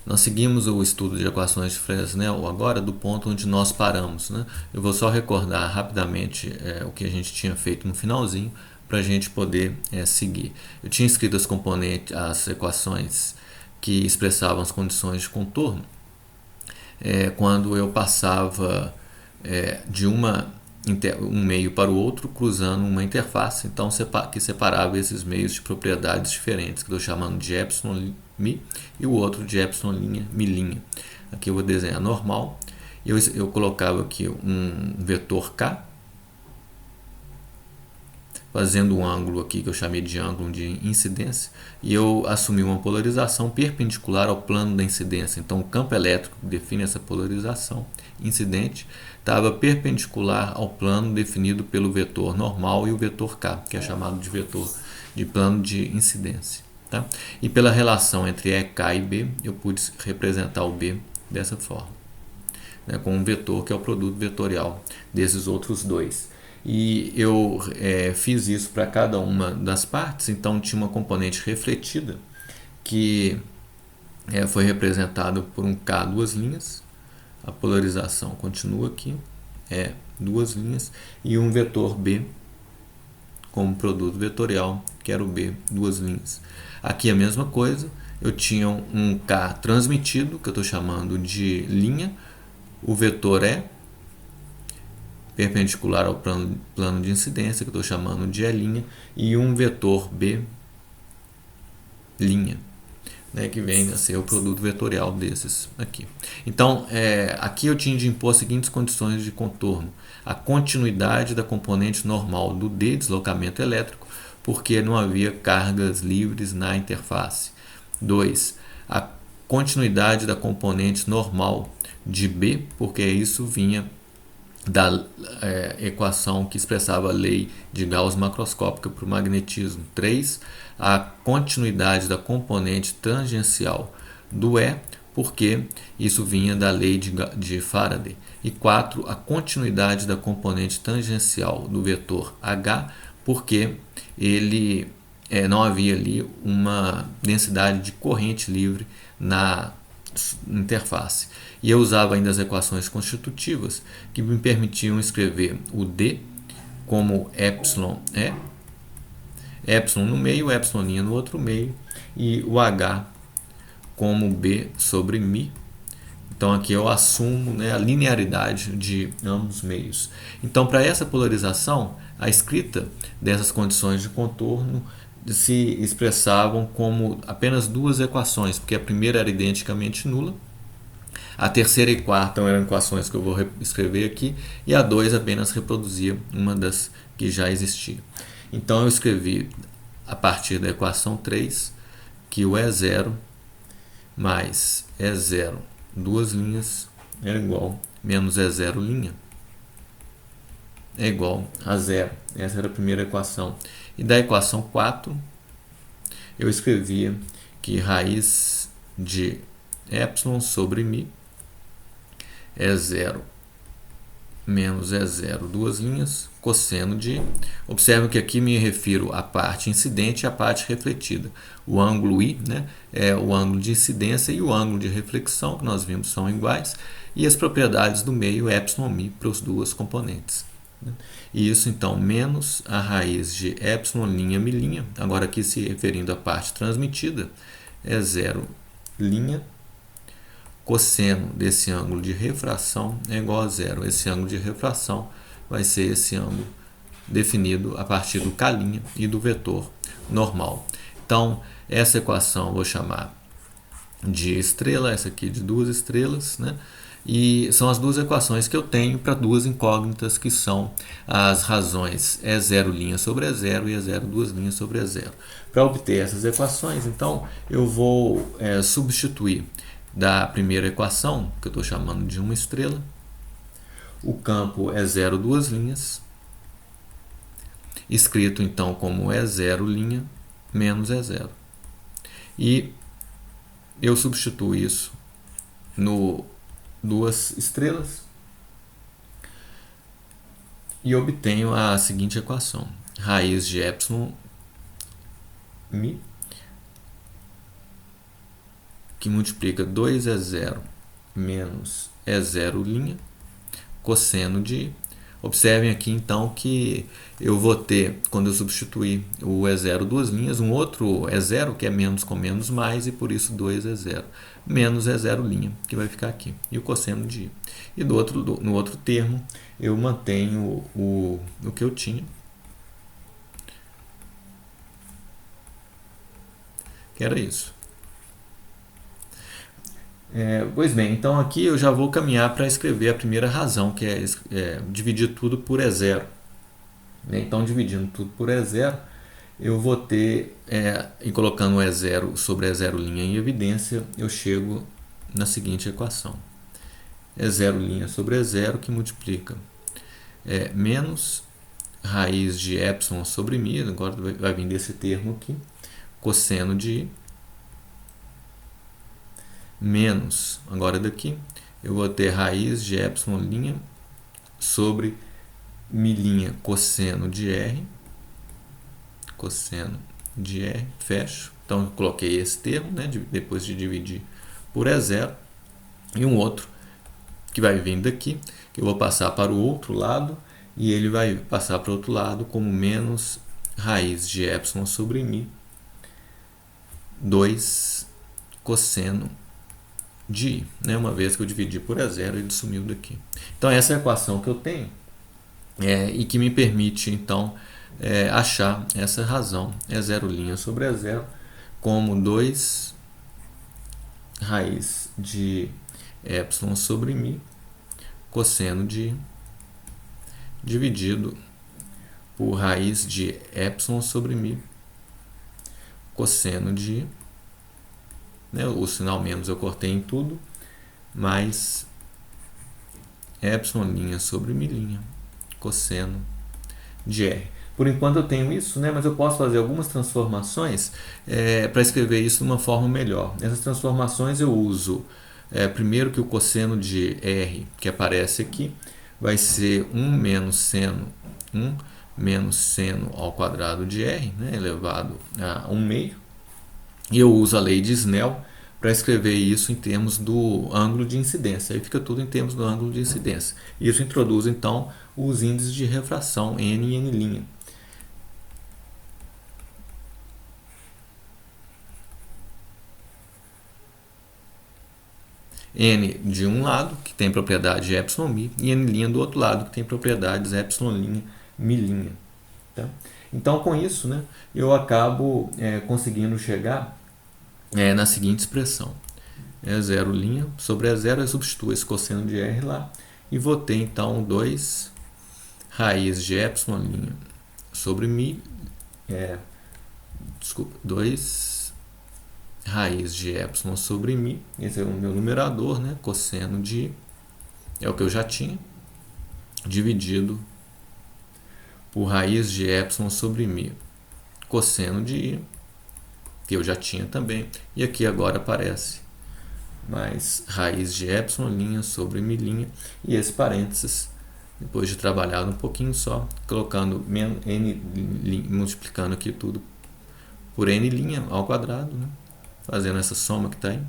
Nós seguimos o estudo de equações de Fresnel agora do ponto onde nós paramos, né? Eu vou só recordar rapidamente o que a gente tinha feito no finalzinho para a gente poder seguir. Eu tinha escrito as equações que expressavam as condições de contorno quando eu passava de um meio para o outro cruzando uma interface, então que separava esses meios de propriedades diferentes, que eu estou chamando de epsilon mi e o outro de epsilon mi'. Aqui eu vou desenhar normal, eu colocava aqui um vetor k, fazendo um ângulo aqui que eu chamei de ângulo de incidência, e eu assumi uma polarização perpendicular ao plano da incidência. Então o campo elétrico que define essa polarização incidente estava perpendicular ao plano definido pelo vetor normal e o vetor k, que é chamado de vetor de plano de incidência. Tá? E pela relação entre EK e B, eu pude representar o B dessa forma, né, com um vetor que é o produto vetorial desses outros dois. E eu fiz isso para cada uma das partes, então tinha uma componente refletida que foi representada por um K duas linhas, a polarização continua aqui, duas linhas, e um vetor B como produto vetorial, que era o B duas linhas. Aqui a mesma coisa, eu tinha um K transmitido, que eu estou chamando de linha, o vetor perpendicular ao plano de incidência, que eu estou chamando de E', e um vetor B', né, que vem a ser o produto vetorial desses aqui. Então, aqui eu tinha de impor as seguintes condições de contorno. A continuidade da componente normal do D, deslocamento elétrico, porque não havia cargas livres na interface. 2. A continuidade da componente normal de B, porque isso vinha da equação que expressava a lei de Gauss macroscópica para o magnetismo. 3. A continuidade da componente tangencial do E, porque isso vinha da lei de Faraday. E 4. A continuidade da componente tangencial do vetor H, porque ele não havia ali uma densidade de corrente livre na interface. E eu usava ainda as equações constitutivas que me permitiam escrever o D como epsilon epsilon no meio, epsilon no outro meio, e o H como B sobre mi. Então aqui eu assumo, né, a linearidade de ambos os meios. Então, para essa polarização, a escrita dessas condições de contorno se expressavam como apenas duas equações, porque a primeira era identicamente nula, a terceira e quarta eram equações que eu vou escrever aqui, e a 2 apenas reproduzia uma das que já existia. Então eu escrevi a partir da equação 3 que o E0 mais E0 duas linhas é igual menos E0 linha é igual a zero. Essa era a primeira equação. E da equação 4 eu escrevia que raiz de epsilon sobre mi é zero menos E0 duas linhas, cosseno de... Observe que aqui me refiro à parte incidente e à parte refletida. O ângulo I, né, é o ângulo de incidência, e o ângulo de reflexão, que nós vimos, são iguais, e as propriedades do meio epsilon mi para as duas componentes. E isso então menos a raiz de epsilon mi', agora aqui se referindo à parte transmitida, é zero linha, cosseno desse ângulo de refração é igual a zero. Esse ângulo de refração vai ser esse ângulo definido a partir do K' e do vetor normal. Então, essa equação eu vou chamar de estrela, essa aqui de duas estrelas, né? E são as duas equações que eu tenho para duas incógnitas, que são as razões E0' sobre E0 e E0 duas linhas sobre E0. Para obter essas equações, então, eu vou substituir da primeira equação, que eu estou chamando de uma estrela, o campo E0 duas linhas, escrito então como E0' menos E0. E eu substituo isso no duas estrelas e obtenho a seguinte equação: raiz de epsilon mi que multiplica 2E0 menos E0', cosseno de I. Observem aqui então que eu vou ter, quando eu substituir o E0 duas linhas, um outro E0 que é menos com menos mais, e por isso 2E0 menos E0', que vai ficar aqui, e o cosseno de I. E no outro termo eu mantenho o que eu tinha, que era isso. Pois bem, então aqui eu já vou caminhar para escrever a primeira razão, que é dividir tudo por E0. Então, dividindo tudo por E0, eu vou ter, e colocando o E0 sobre E0' em evidência, eu chego na seguinte equação. E0' sobre E0 que multiplica menos raiz de epsilon sobre mi, agora vai vir desse termo aqui, cosseno de I, menos, agora daqui, eu vou ter raiz de epsilon' sobre mi', cosseno de R, fecho. Então eu coloquei esse termo, né, depois de dividir por E0, e um outro que vai vir daqui, que eu vou passar para o outro lado, e ele vai passar para o outro lado como menos raiz de epsilon sobre mi, 2 cosseno de I, né? Uma vez que eu dividi por E0, ele sumiu daqui. Então essa é a equação que eu tenho, e que me permite então achar essa razão, E0' sobre E0, como 2 raiz de epsilon sobre mi, cosseno de I, dividido por raiz de epsilon sobre mi, cosseno de I, né? O sinal menos eu cortei em tudo, mais epsilon' sobre mi', cosseno de R. Por enquanto eu tenho isso, né? Mas eu posso fazer algumas transformações para escrever isso de uma forma melhor. Essas transformações eu uso, primeiro, que o cosseno de R, que aparece aqui, vai ser 1 menos seno ao quadrado de R, né? Elevado a 1/2. E eu uso a lei de Snell para escrever isso em termos do ângulo de incidência. Aí fica tudo em termos do ângulo de incidência. Isso introduz então os índices de refração N e N'. N de um lado, que tem propriedade epsilon mi, e N' do outro lado, que tem propriedades epsilon', mi'. Tá? Então, com isso, né, eu acabo conseguindo chegar na seguinte expressão. E0' sobre E0, eu substituo esse cosseno de R lá, e vou ter então 2 raiz de epsilon' sobre mi, 2 raiz de epsilon sobre mi, esse é o meu numerador, né? Cosseno de I, é o que eu já tinha, dividido por raiz de epsilon sobre mi, cosseno de I, que eu já tinha também, e aqui agora aparece mais raiz de epsilon' sobre mi', e esse parênteses, depois de trabalhar um pouquinho só, colocando n, multiplicando aqui tudo por n' ao quadrado, né? Fazendo essa soma que está aí,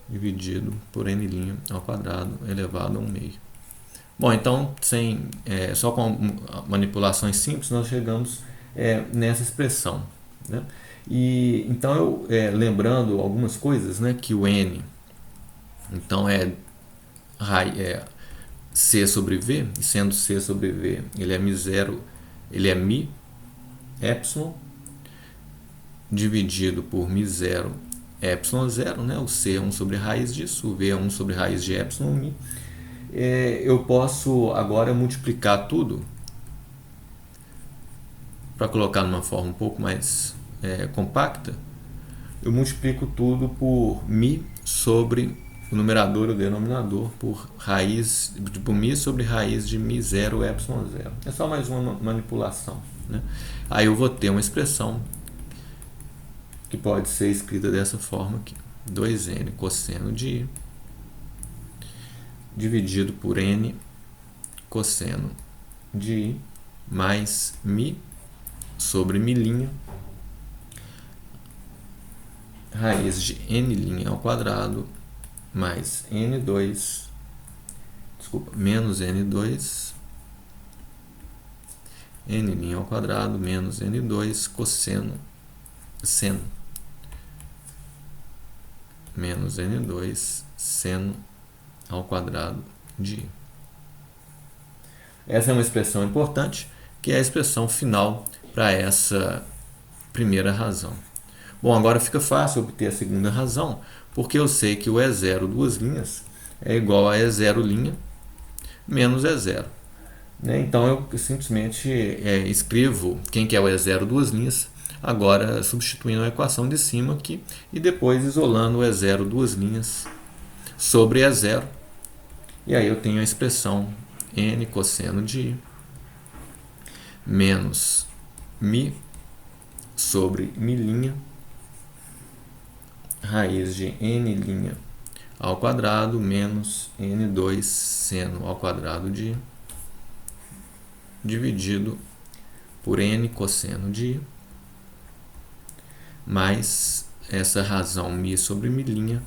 dividido por n' ao quadrado elevado a 1/2. Bom, então, só com manipulações simples, nós chegamos nessa expressão, né? E então, lembrando algumas coisas, né, que o n então é c sobre v, e sendo c sobre v, ele é mi epsilon, dividido por mi0 epsilon 0, né? O c é 1 sobre raiz disso, o v é 1 sobre raiz de epsilon mi. Eu posso agora multiplicar tudo para colocar numa forma um pouco mais compacta. Eu multiplico tudo por mi sobre o numerador e o denominador por mi sobre raiz de mi0 epsilon 0. É só mais uma manipulação, né? Aí eu vou ter uma expressão que pode ser escrita dessa forma aqui: 2n cosseno de I dividido por n cosseno de I mais mi sobre mi', raiz de n' ao quadrado mais n2, desculpa, menos n2, n' ao quadrado menos n2 cosseno seno menos n2 seno ao quadrado de i. Essa é uma expressão importante, que é a expressão final para essa primeira razão. Bom, agora fica fácil obter a segunda razão, porque eu sei que o E0 duas linhas é igual a E0' menos E0. Então eu simplesmente escrevo quem que é o E0 duas linhas, agora substituindo a equação de cima aqui e depois isolando o E0 duas linhas sobre E0. E aí eu tenho a expressão n cosseno de i menos mi sobre mi' raiz de n' ao quadrado menos n2 seno ao quadrado de i dividido por n cosseno de i mais essa razão mi sobre mi'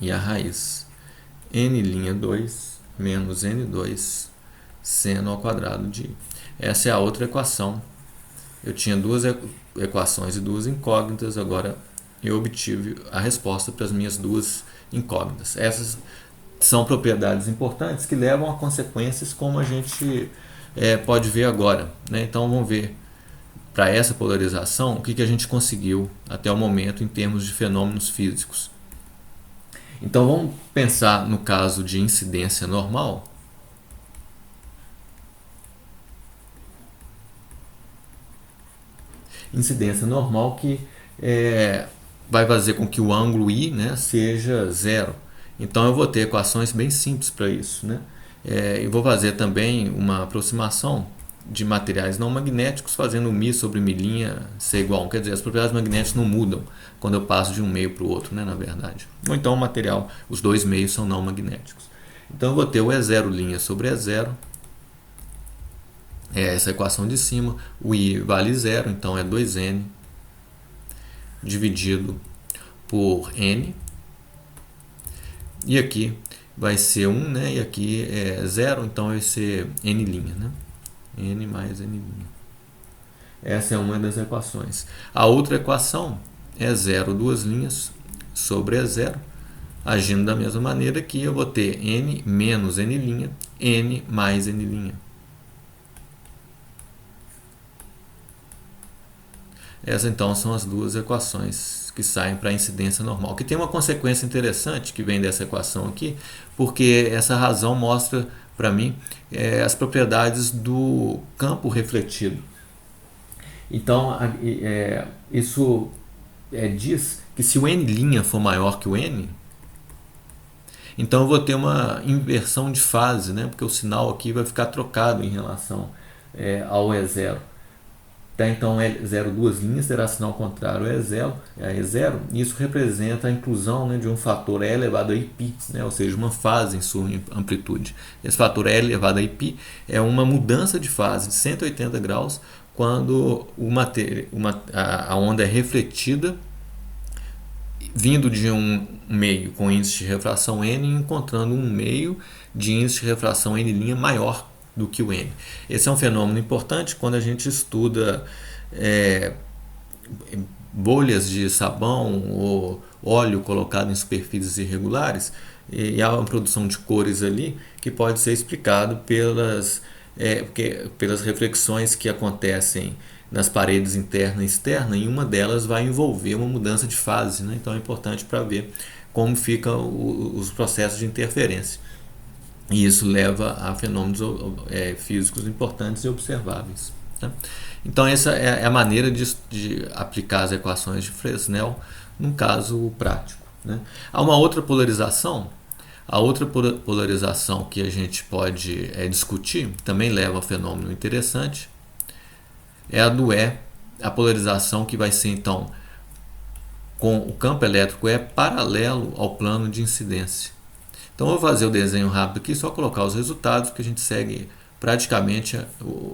e a raiz n'2 menos n2 seno ao quadrado de i. Essa é a outra equação. Eu tinha duas equações e duas incógnitas, agora eu obtive a resposta para as minhas duas incógnitas. Essas são propriedades importantes que levam a consequências como a gente pode ver agora, né? Então vamos ver para essa polarização o que a gente conseguiu até o momento em termos de fenômenos físicos. Então vamos pensar no caso de incidência normal. Incidência normal que vai fazer com que o ângulo I, né, seja zero. Então eu vou ter equações bem simples para isso, né? Eu vou fazer também uma aproximação de materiais não magnéticos, fazendo mi sobre mi' ser igual a 1. Quer dizer, as propriedades magnéticas não mudam quando eu passo de um meio para o outro, né, na verdade. Ou então o material, os dois meios são não magnéticos. Então eu vou ter o E0' sobre E0, essa equação de cima, o I vale zero, então é 2n dividido por n, e aqui vai ser 1, né? E aqui é 0, então vai ser n', né? N mais n'. Essa é uma das equações. A outra equação é 0 duas linhas sobre E0, agindo da mesma maneira que eu vou ter n menos n', n mais n'. Essas então são as duas equações que saem para a incidência normal, que tem uma consequência interessante que vem dessa equação aqui, porque essa razão mostra para mim as propriedades do campo refletido. Então isso diz que se o n' for maior que o n, então eu vou ter uma inversão de fase, né? Porque o sinal aqui vai ficar trocado em relação ao E0. Tá, então E0 duas linhas terá sinal contrário a E0, e isso representa a inclusão, né, de um fator E elevado a π, né, ou seja, uma fase em sua amplitude. Esse fator E elevado a π é uma mudança de fase de 180 graus quando a onda é refletida vindo de um meio com índice de refração n e encontrando um meio de índice de refração n' maior do que o n. Esse é um fenômeno importante quando a gente estuda bolhas de sabão ou óleo colocado em superfícies irregulares, e há uma produção de cores ali que pode ser explicado pelas reflexões que acontecem nas paredes interna e externa, e uma delas vai envolver uma mudança de fase, né? Então é importante para ver como ficam os processos de interferência. E isso leva a fenômenos físicos importantes e observáveis. Tá? Então essa é a maneira de aplicar as equações de Fresnel num caso prático. Né? Há uma outra polarização. A outra polarização que a gente pode discutir, também leva a fenômeno interessante, é a do a polarização que vai ser então com o campo elétrico paralelo ao plano de incidência. Então eu vou fazer o desenho rápido aqui, só colocar os resultados, que a gente segue praticamente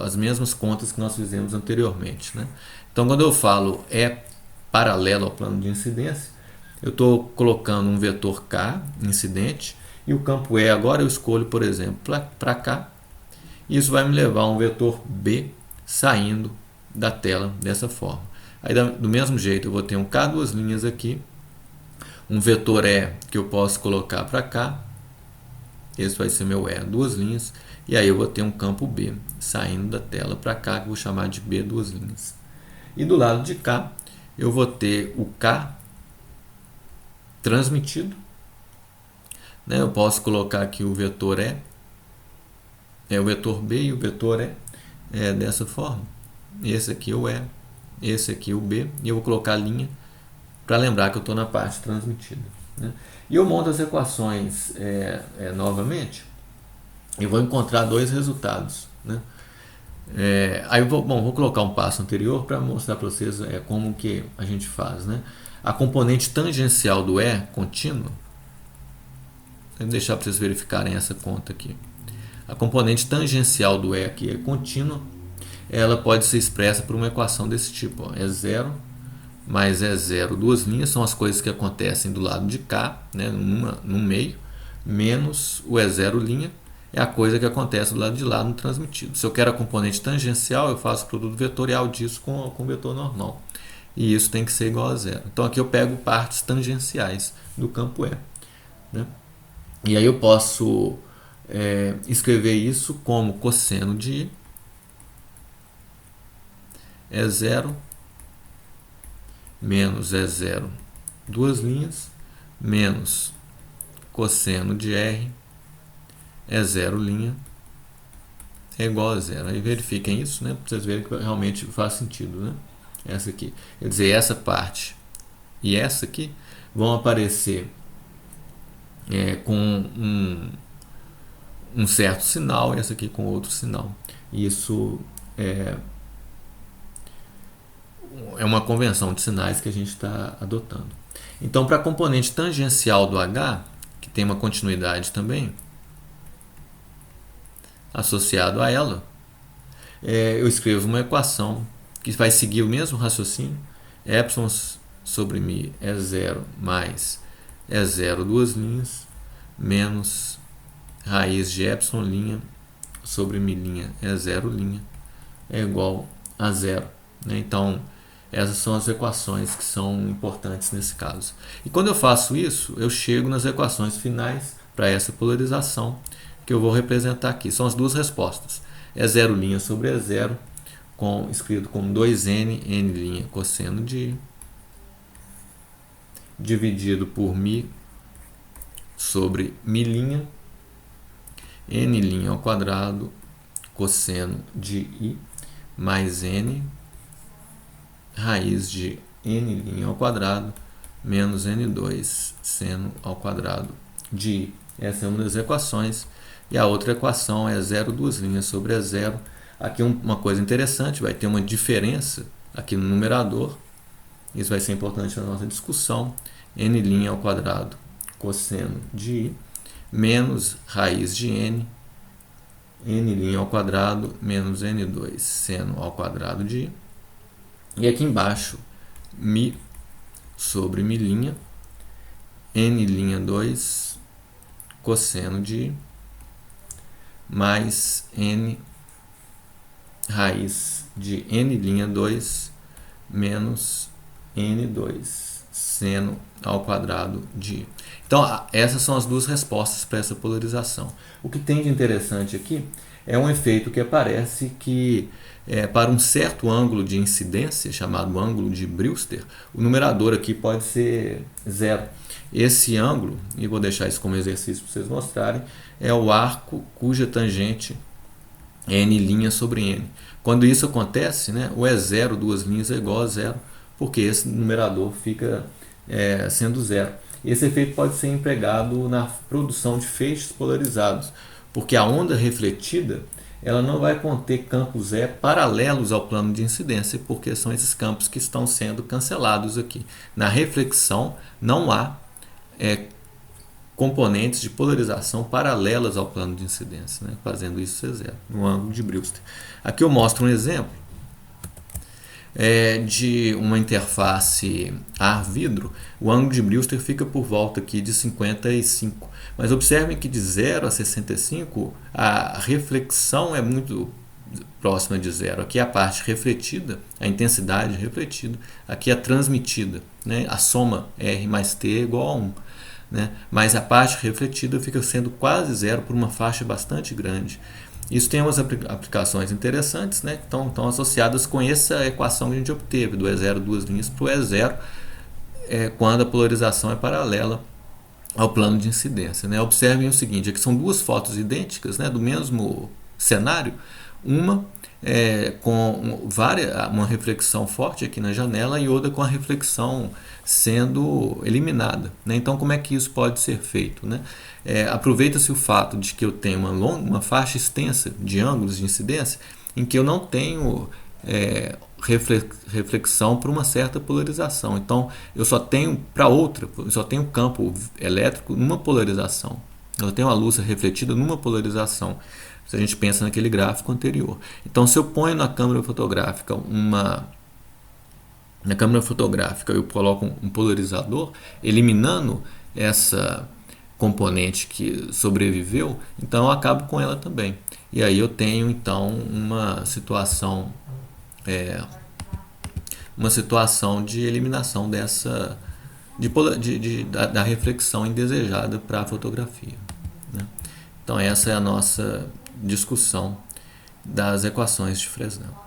as mesmas contas que nós fizemos anteriormente. Né? Então quando eu falo paralelo ao plano de incidência, eu estou colocando um vetor K, incidente, e o campo E agora eu escolho, por exemplo, para cá. Isso vai me levar a um vetor B saindo da tela dessa forma. Aí do mesmo jeito eu vou ter um K, duas linhas aqui, um vetor E que eu posso colocar para cá, esse vai ser meu E, duas linhas, e aí eu vou ter um campo B saindo da tela para cá, que eu vou chamar de B, duas linhas. E do lado de cá eu vou ter o K transmitido, né? Eu posso colocar aqui o vetor E, o vetor B e o vetor E dessa forma. Esse aqui é o E, esse aqui é o B, e eu vou colocar a linha para lembrar que eu estou na parte transmitida, né? E eu monto as equações novamente e vou encontrar dois resultados, né? Aí eu vou colocar um passo anterior para mostrar para vocês como que a gente faz, né? A componente tangencial do E contínua, vou deixar para vocês verificarem essa conta aqui. A componente tangencial do E aqui é contínua, ela pode ser expressa por uma equação desse tipo, ó, é zero mais E0, duas linhas, são as coisas que acontecem do lado de cá, né, no meio, menos o E0 linha, é a coisa que acontece do lado de lá no transmitido. Se eu quero a componente tangencial, eu faço o produto vetorial disso com o vetor normal. E isso tem que ser igual a zero. Então aqui eu pego partes tangenciais do campo E, né? E aí eu posso escrever isso como cosseno de E0 menos E0, duas linhas, menos cosseno de R, E0 linha, é igual a zero. Aí verifiquem isso, né, para vocês verem que realmente faz sentido, né? Essa aqui, quer dizer, essa parte e essa aqui vão aparecer com um certo sinal, e essa aqui com outro sinal. Isso é uma convenção de sinais que a gente está adotando. Então, para a componente tangencial do H, que tem uma continuidade também, associado a ela, eu escrevo uma equação que vai seguir o mesmo raciocínio, epsilon sobre μ é zero mais é zero, duas linhas, menos raiz de epsilon linha sobre μ linha é zero linha, é igual a zero, né? Então, essas são as equações que são importantes nesse caso. E quando eu faço isso, eu chego nas equações finais para essa polarização que eu vou representar aqui. São as duas respostas. E0' sobre E0, escrito como 2n, n' cosseno de I, dividido por μ sobre μ', n' ao quadrado, cosseno de I, mais n, raiz de n' ao quadrado, menos n2, seno ao quadrado de I. Essa é uma das equações. E a outra equação é 0, duas linhas sobre E0. Aqui uma coisa interessante, vai ter uma diferença aqui no numerador. Isso vai ser importante na nossa discussão. N' ao quadrado, cosseno de I, menos raiz de n, n' ao quadrado, menos n2, seno ao quadrado de I. E aqui embaixo, μ sobre μ', n'2, cosseno de I, mais n raiz de n'2 menos n2 seno ao quadrado de I. Então, essas são as duas respostas para essa polarização. O que tem de interessante aqui é um efeito que aparece que, para um certo ângulo de incidência, chamado ângulo de Brewster, o numerador aqui pode ser zero. Esse ângulo, e vou deixar isso como exercício para vocês mostrarem, é o arco cuja tangente é n' sobre n. Quando isso acontece, né, o E0, duas linhas, é igual a zero, porque esse numerador fica sendo zero. Esse efeito pode ser empregado na produção de feixes polarizados, porque a onda refletida ela não vai conter campos E paralelos ao plano de incidência, porque são esses campos que estão sendo cancelados aqui. Na reflexão não há componentes de polarização paralelas ao plano de incidência, né? Fazendo isso ser zero, no ângulo de Brewster. Aqui eu mostro um exemplo de uma interface ar-vidro, o ângulo de Brewster fica por volta aqui de 55. Mas observem que de 0 a 65 a reflexão é muito próxima de zero. Aqui é a parte refletida, a intensidade refletida, aqui é a transmitida, né? A soma R mais T é igual a 1. Né? Mas a parte refletida fica sendo quase zero por uma faixa bastante grande. Isso tem umas aplicações interessantes, né? Estão associadas com essa equação que a gente obteve, do E0 duas linhas para o E0, quando a polarização é paralela ao plano de incidência. Né? Observem o seguinte, aqui são duas fotos idênticas, né, do mesmo cenário, uma com uma reflexão forte aqui na janela e outra com a reflexão sendo eliminada. Né? Então, como é que isso pode ser feito? Né? Aproveita-se o fato de que eu tenho uma faixa extensa de ângulos de incidência em que eu não tenho reflexão para uma certa polarização. Então, eu só tenho para outra, eu só tenho campo elétrico numa polarização. Eu tenho a luz refletida numa polarização. Se a gente pensa naquele gráfico anterior. Então, se eu ponho na câmera fotográfica eu coloco um polarizador, eliminando essa componente que sobreviveu, então eu acabo com ela também. E aí eu tenho então uma situação de eliminação da reflexão indesejada para a fotografia. Né? Então essa é a nossa discussão das equações de Fresnel.